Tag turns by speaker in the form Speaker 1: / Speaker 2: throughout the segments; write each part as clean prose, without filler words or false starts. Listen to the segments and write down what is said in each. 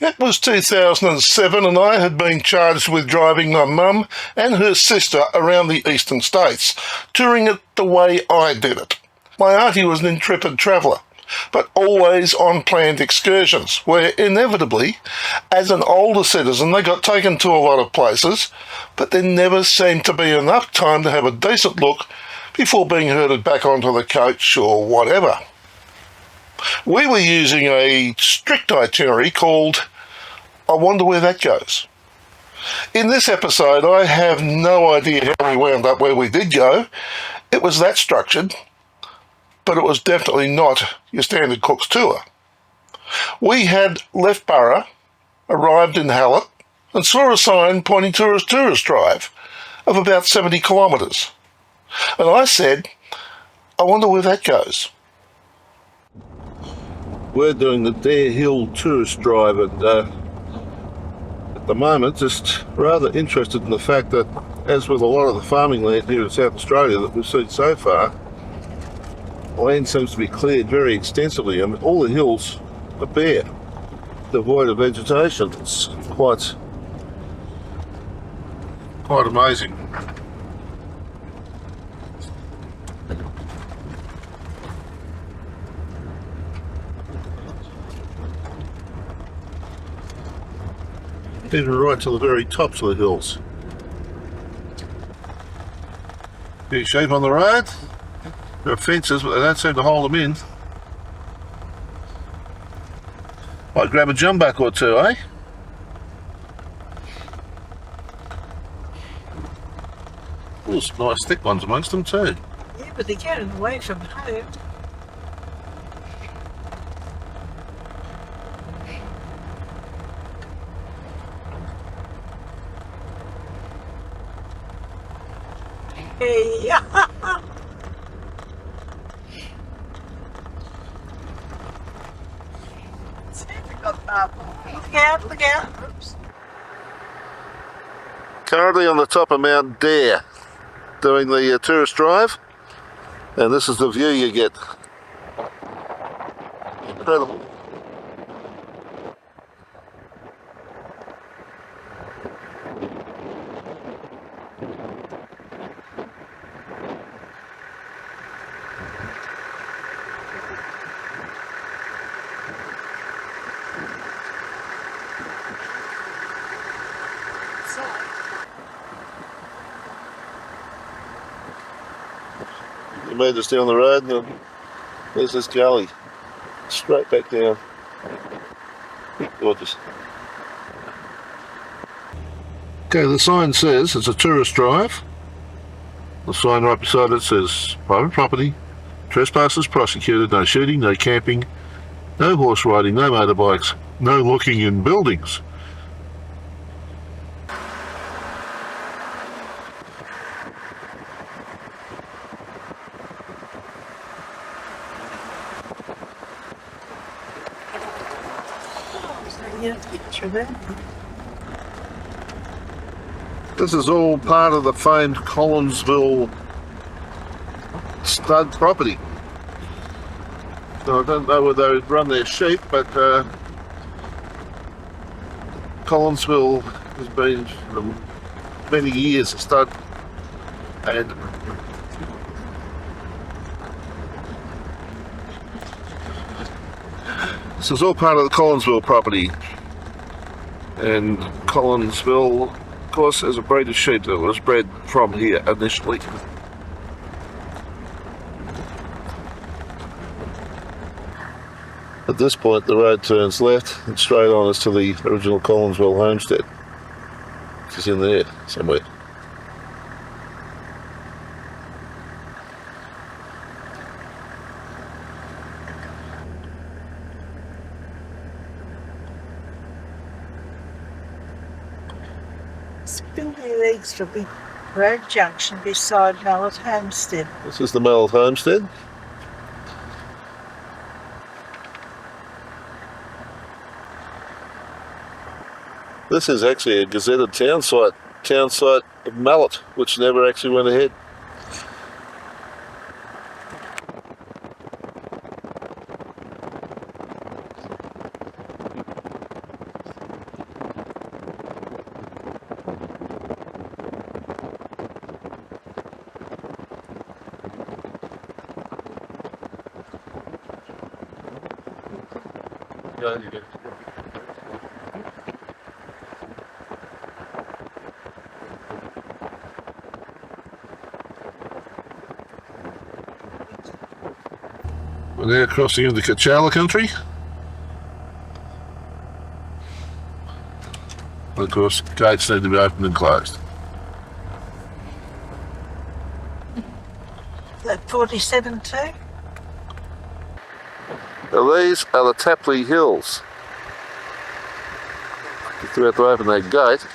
Speaker 1: It was 2007 and I had been charged with driving my mum and her sister around the eastern states, touring it the way I did it. My auntie was an intrepid traveller, but always on planned excursions, where inevitably, as an older citizen, they got taken to a lot of places, but there never seemed to be enough time to have a decent look before being herded back onto the coach or whatever. We were using a strict itinerary called I Wonder Where That Goes. In this episode, I have no idea how we wound up where we did go. It was that structured, but it was definitely not your standard Cook's tour. We had left Borough, arrived in Hallett, and saw a sign pointing to a tourist drive of about 70 kilometres. And I said, I wonder where that goes. We're doing the Dare Hill tourist drive, and at the moment just rather interested in the fact that, as with a lot of the farming land here in South Australia that we've seen so far, land seems to be cleared very extensively. I mean, all the hills are bare, devoid of vegetation. It's quite amazing. Even right to the very tops of the hills. Bit of sheep on the road. There are fences, but they don't seem to hold them in. Might grab a jumbuck or two, eh? There's some nice thick ones amongst them too.
Speaker 2: Yeah, but they're getting away from home. Hey, look out. Oops.
Speaker 1: Currently on the top of Mount Dare, doing the tourist drive, and this is the view you get. Incredible. You made us down the road, and there's this gully, straight back down. Gorgeous. Okay, the sign says it's a tourist drive. The sign right beside it says private property, trespassers prosecuted, no shooting, no camping, no horse riding, no motorbikes, no looking in buildings. This is all part of the famed Collinsville stud property. So I don't know where they run their sheep, but Collinsville has been for many years a stud, and this is all part of the Collinsville property. And Collinsville, of course, is a breed of sheep that was bred from here initially. At this point, the road turns left and straight on us to the original Collinsville homestead, which is in there somewhere.
Speaker 2: Spindly Legs for Big Road Junction beside Mallett Homestead.
Speaker 1: This is the Mallett Homestead. This is actually a gazetted town site of Mallett, which never actually went ahead. We're now crossing into Ketchowla country. Of course, gates need to be opened and closed.
Speaker 2: That 47 too?
Speaker 1: Now these are the Tapley Hills. Just about to open that gate,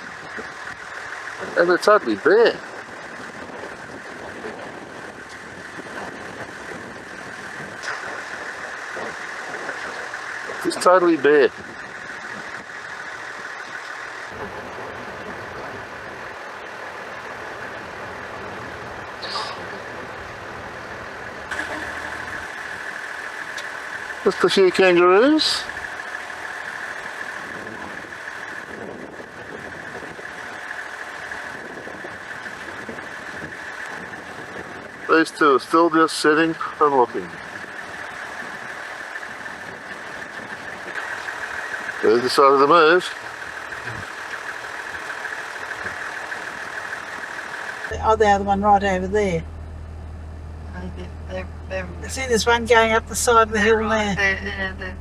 Speaker 1: and they're totally bare. It's totally bare. Just a few kangaroos. These two are still just sitting and looking. They decided to move.
Speaker 2: Oh, the other one right over there. See, there's one going up the side of the hill there.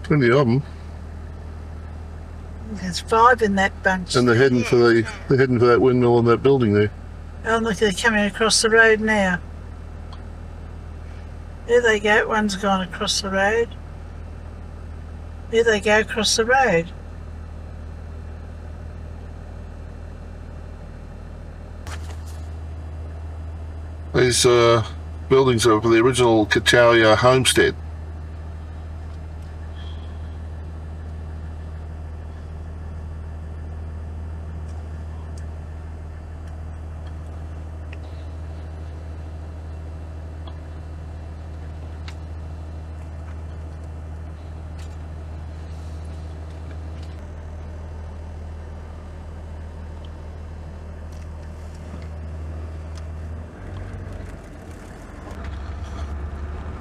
Speaker 1: Plenty of them.
Speaker 2: There's 5 in that bunch.
Speaker 1: And they're heading for that windmill and that building there.
Speaker 2: Oh, look, they're coming across the road now. There they go. One's gone across the road. There they go across the road.
Speaker 1: These buildings are for the original Ketchowla homestead.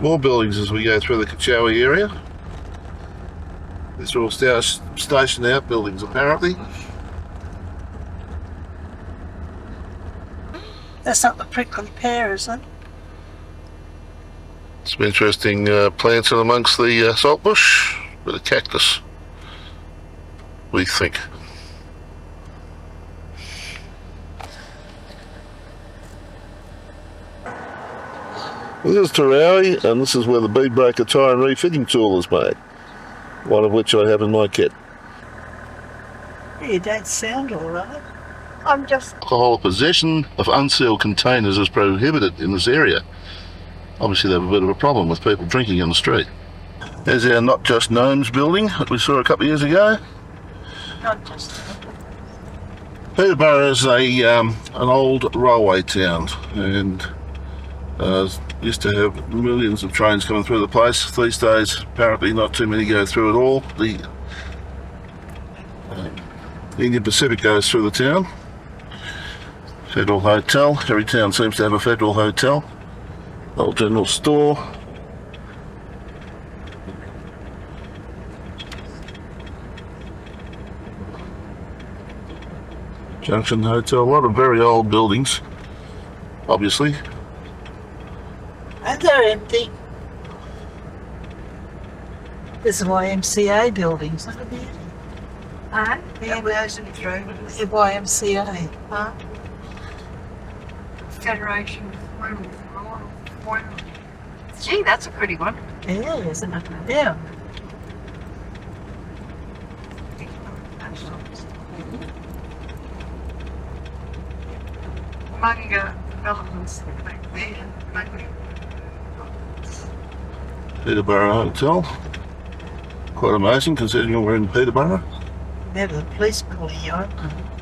Speaker 1: More buildings as we go through the Ketchowla area. These are all station out buildings apparently.
Speaker 2: That's not the prickly pear, is it?
Speaker 1: Some interesting plants in amongst the saltbush. Bit of cactus, we think. This is Terowie, and this is where the bead breaker tire and refitting tool is made. One of which I have in my kit.
Speaker 2: You don't sound all right.
Speaker 1: Alcohol possession of unsealed containers is prohibited in this area. Obviously they have a bit of a problem with people drinking in the street. There's our Not Just Gnomes building that we saw a couple of years ago.
Speaker 2: Not just.
Speaker 1: Peterborough is an old railway town, and used to have millions of trains coming through the place. These days, apparently not too many go through at all. The Indian Pacific goes through the town. Federal Hotel. Every town seems to have a Federal Hotel. Old general store. Junction Hotel. A lot of very old buildings, obviously.
Speaker 2: And they're empty. There's the YMCA buildings. Look at that. The YMCA.
Speaker 3: Huh? Federation. Gee, that's a pretty one.
Speaker 2: Yeah, isn't it? Yeah.
Speaker 3: Among developments like that.
Speaker 1: Peterborough Hotel. Quite amazing considering we're in Peterborough.
Speaker 2: Never the police pulling you up.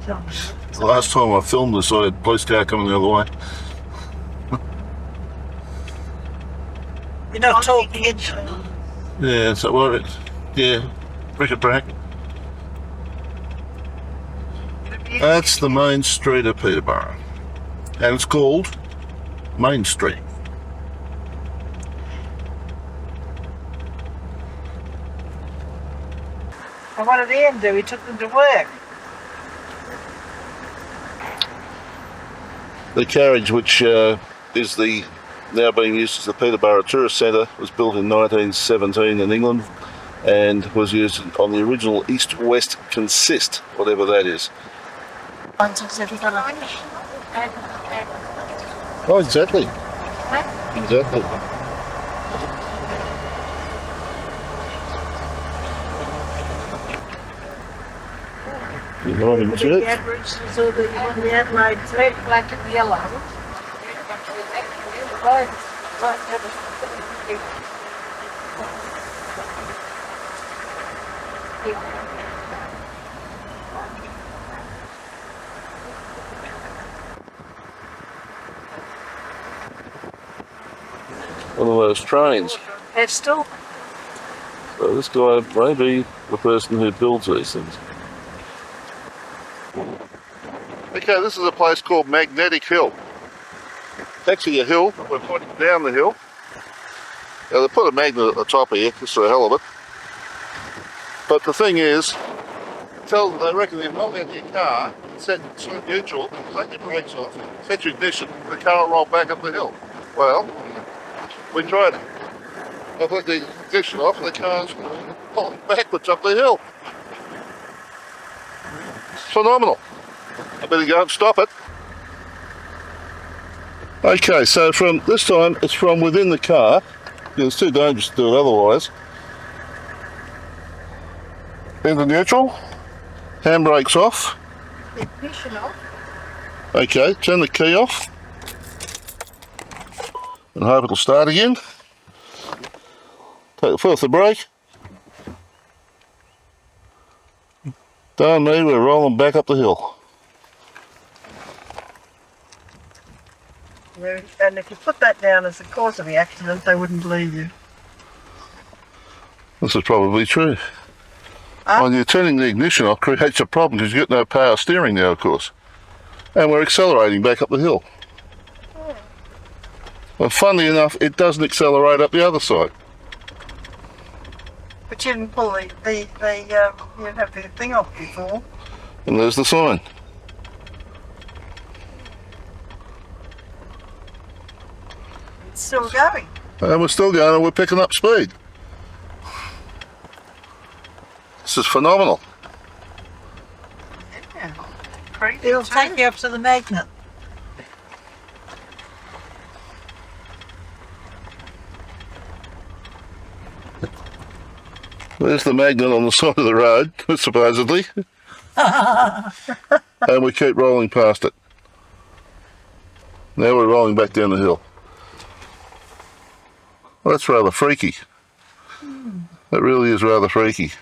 Speaker 1: The last time I filmed this, I had a police car coming the other way.
Speaker 2: You're not talking.
Speaker 1: Yeah, so what? Yeah, bric-a-brac. That's the main street of Peterborough. And it's called Main Street.
Speaker 2: And what did Ian do? He took them to work.
Speaker 1: The carriage, which is the now being used as the Peterborough Tourist Centre, was built in 1917 in England and was used on the original east-west consist, whatever that is. Oh, exactly. Exactly. You're not in
Speaker 2: The
Speaker 1: church?
Speaker 2: Aborigines or the Adelaide
Speaker 3: Red, black and yellow.
Speaker 1: One of those trains.
Speaker 2: It's still
Speaker 1: So this guy may be the person who builds these things. Okay, this is a place called Magnetic Hill. It's actually a hill. We're pointing down the hill. Now they put a magnet at the top here, just for the hell of it. But the thing is, they reckon they're not out your car, set neutral, take your brakes off, set your ignition, the car will roll back up the hill. Well, we tried it. I put the ignition off and the car's rolling backwards up the hill. Phenomenal. I better go and stop it. Okay, so from this time it's from within the car. It's too dangerous to do it otherwise. Into neutral. Handbrake's off.
Speaker 3: Ignition off.
Speaker 1: Okay, turn the key off. And hope it'll start again. Take the foot off the brake. Darn me, we're rolling back up the hill.
Speaker 2: and if you put that down as the cause of the accident, they wouldn't believe you.
Speaker 1: This is probably true.
Speaker 2: Huh?
Speaker 1: When you're turning the ignition off, creates a problem because you've got no power steering now, of course. And we're accelerating back up the hill. Well, funnily enough, it doesn't accelerate up the other side.
Speaker 2: But you didn't pull you'd have the thing off before.
Speaker 1: And there's the sign.
Speaker 2: It's still going.
Speaker 1: And we're still going and we're picking up speed. This is phenomenal.
Speaker 2: Yeah. It'll take you up to the magnet.
Speaker 1: There's the magnet on the side of the road, supposedly. And we keep rolling past it. Now we're rolling back down the hill. Well, that's rather freaky. That really is rather freaky.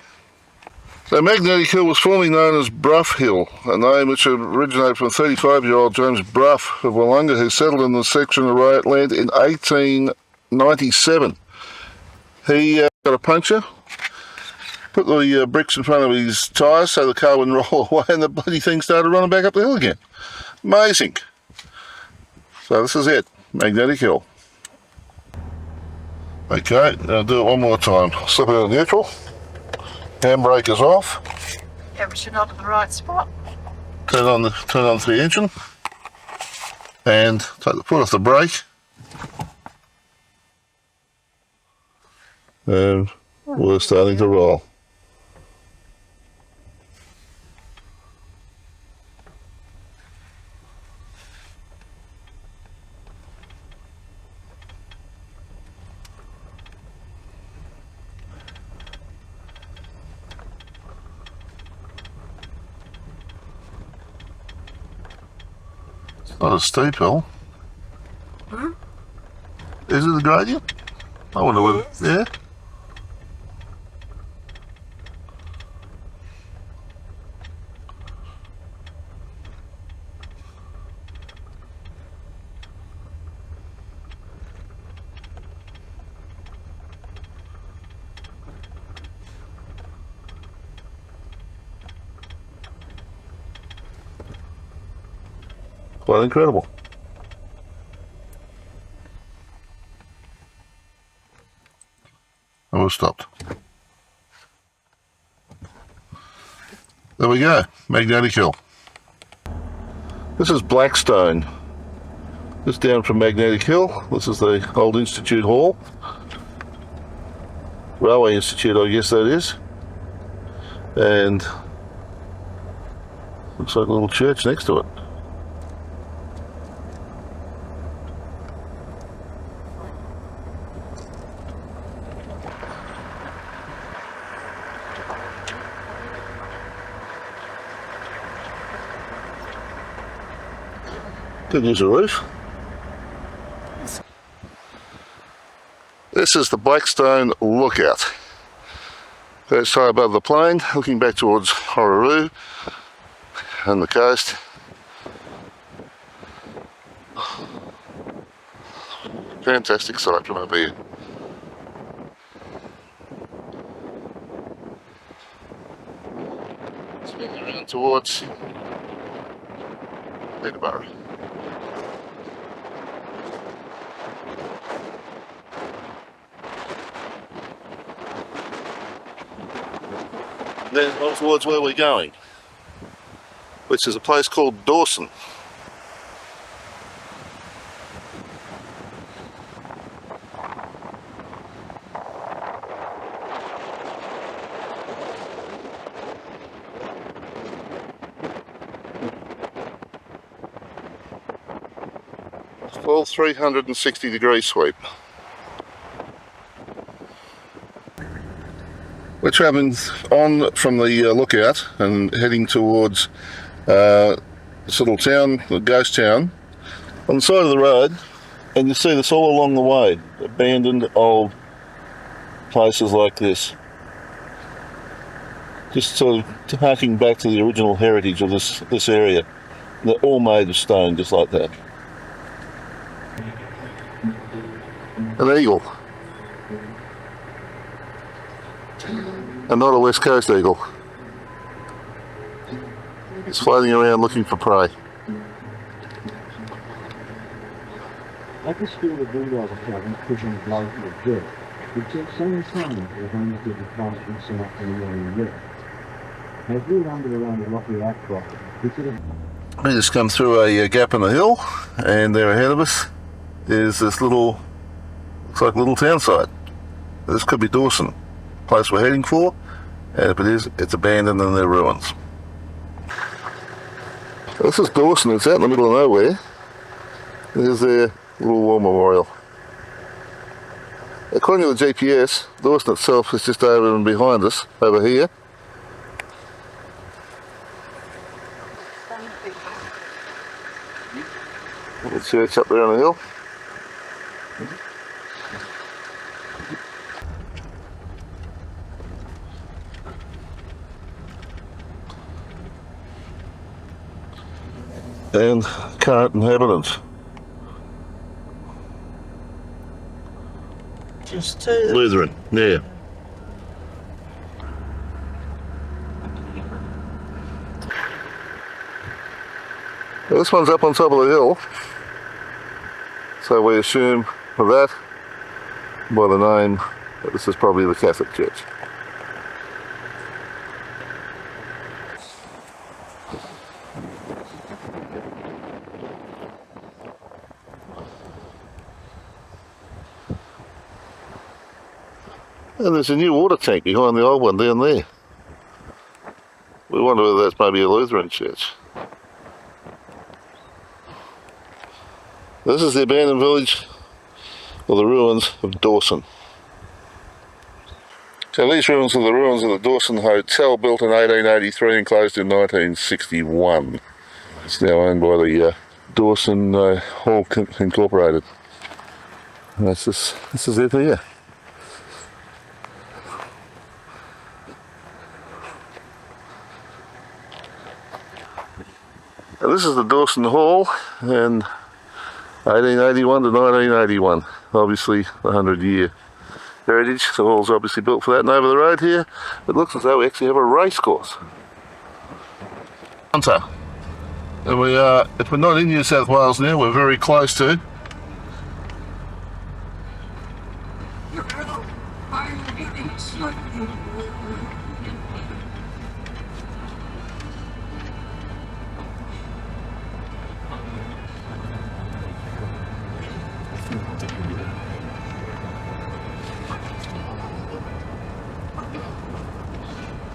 Speaker 1: So Magnetic Hill was formerly known as Brough Hill, a name which originated from 35-year-old James Brough of Wollonga, who settled in the section of land in 1897. He got a puncture, put the bricks in front of his tyres so the car wouldn't roll away, and the bloody thing started running back up the hill again. Amazing. So this is it, Magnetic Hill. Okay, I'll do it one more time. Slip it in neutral. Handbrake is off.
Speaker 2: Yeah, but you're not at the right spot.
Speaker 1: Turn on the engine. And take the foot off the brake. And we're starting to roll. Not a steep hill.
Speaker 2: Hmm?
Speaker 1: Is it a gradient? I wonder whether, yeah? quite incredible. I was stopped. There we go, Magnetic Hill. This is Blackstone. Just down from Magnetic Hill. This is the old Institute Hall. Railway Institute, I guess that is. And looks like a little church next to it. Could use a roof. This is the Blackstone lookout. Perched high above the plain, looking back towards Orroroo and the coast. Fantastic sight from up here. Spinning around towards Peterborough. Then on towards where we're going, which is a place called Dawson. Full 360-degree sweep. We're travelling on from the lookout and heading towards this little town, the ghost town, on the side of the road, and you see this all along the way, abandoned old places like this. Just sort of harking back to the original heritage of this area. They're all made of stone, just like that. An eagle. And not a West Coast eagle. It's floating around looking for prey.
Speaker 4: I just feel the bulldozer cabin pushing blow to the jet. It took so many times for them to get the past and set up in the area yet. They flew under around the rocky outcrop.
Speaker 1: We just come through a gap in the hill, and there ahead of us is this little, looks like a little town site. This could be Dawson, place we're heading for, and if it is, it's abandoned and there are ruins. This is Dawson, it's out in the middle of nowhere. There's their little war memorial. According to the GPS, Dawson itself is just over and behind us, over here. The church up there on the hill. And current inhabitants.
Speaker 2: Just two.
Speaker 1: Lutheran, yeah. Well, this one's up on top of the hill, so we assume for that, by the name, that this is probably the Catholic Church. And there's a new water tank behind the old one down there. We wonder whether that's maybe a Lutheran church. This is the abandoned village, or the ruins of Dawson. So these ruins are the ruins of the Dawson Hotel, built in 1883 and closed in 1961. It's now owned by the Dawson Hall Incorporated. And this is it here. And this is the Dawson Hall in 1881 to 1981, obviously the 100-year heritage. The hall's obviously built for that, and over the road here, it looks as though we actually have a race course. Junta. And we are, if we're not in New South Wales now, we're very close to.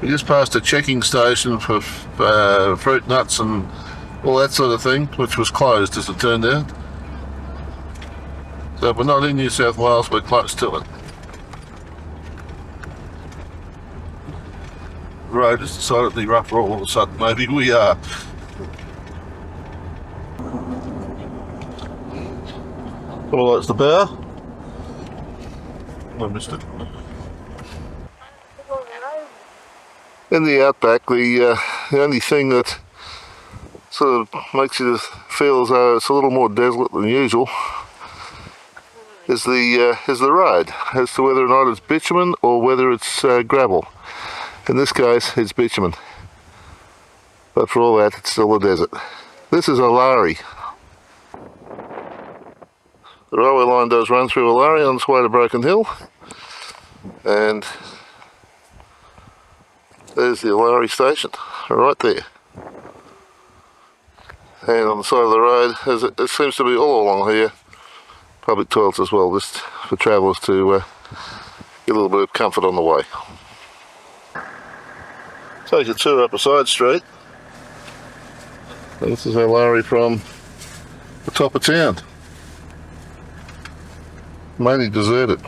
Speaker 1: We just passed a checking station for fruit, nuts and all that sort of thing, which was closed as it turned out. So if we're not in New South Wales, we're close to it. The road is decidedly rougher all of a sudden. Maybe we are. Oh, that's the bow. I missed it. In the outback, the only thing that sort of makes you feel as though it's a little more desolate than usual is the road, as to whether or not it's bitumen or whether it's gravel. In this case, it's bitumen, but for all that, it's still a desert. This is Olary. The railway line does run through Olary on its way to Broken Hill, and there's the Olary station, right there. And on the side of the road, as it seems to be all along here, public toilets as well, just for travellers to get a little bit of comfort on the way. Take a tour up a side street. And this is Olary from the top of town. Mainly deserted.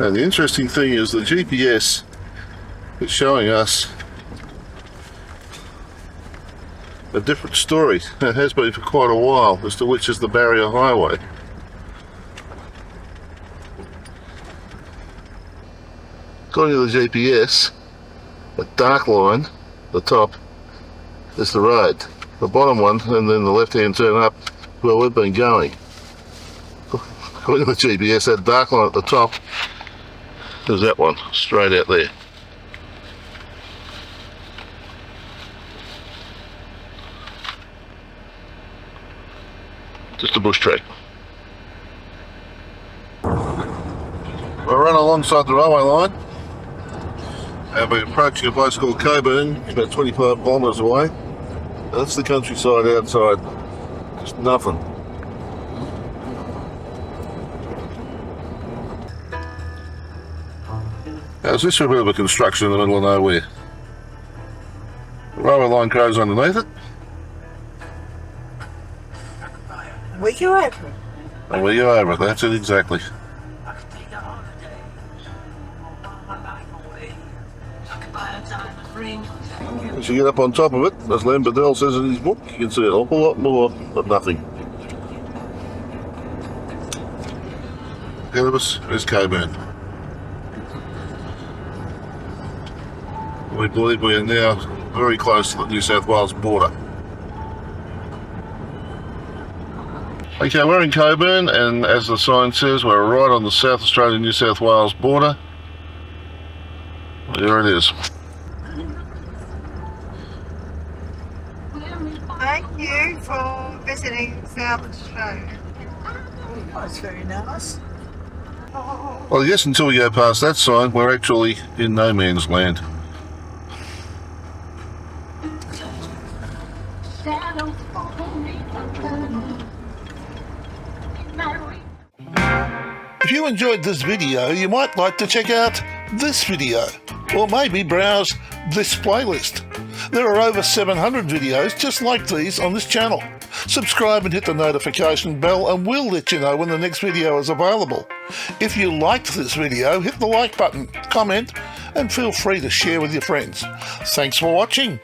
Speaker 1: And the interesting thing is the GPS is showing us a different story. It has been for quite a while as to which is the barrier highway. According to the GPS, the dark line, the top, is the road. The bottom one, and then the left-hand turn up, where we've been going. According to the GPS, that dark line at the top is that one, straight out there. Just a bush track. We're run alongside the railway line, and we're approaching a place called Cockburn, about 25 kilometres away. That's the countryside outside, just nothing. Now, is this a bit of a construction in the middle of nowhere? The railway line goes underneath it.
Speaker 2: We go over it.
Speaker 1: And we go over it, that's it exactly. As you get up on top of it, as Len Bedell says in his book, you can see an awful lot more, but nothing. Ahead of us is Cockburn. We believe we are now very close to the New South Wales border. Okay, we're in Cockburn, and as the sign says, we're right on the South Australian-New South Wales border. There it is.
Speaker 3: Thank you for visiting South Australia.
Speaker 2: That's very nice.
Speaker 1: Well, yes, until we go past that sign, we're actually in no man's land. If you enjoyed this video, you might like to check out this video, or maybe browse this playlist. There are over 700 videos just like these on this channel. Subscribe and hit the notification bell and we'll let you know when the next video is available. If you liked this video, hit the like button, comment, and feel free to share with your friends. Thanks for watching.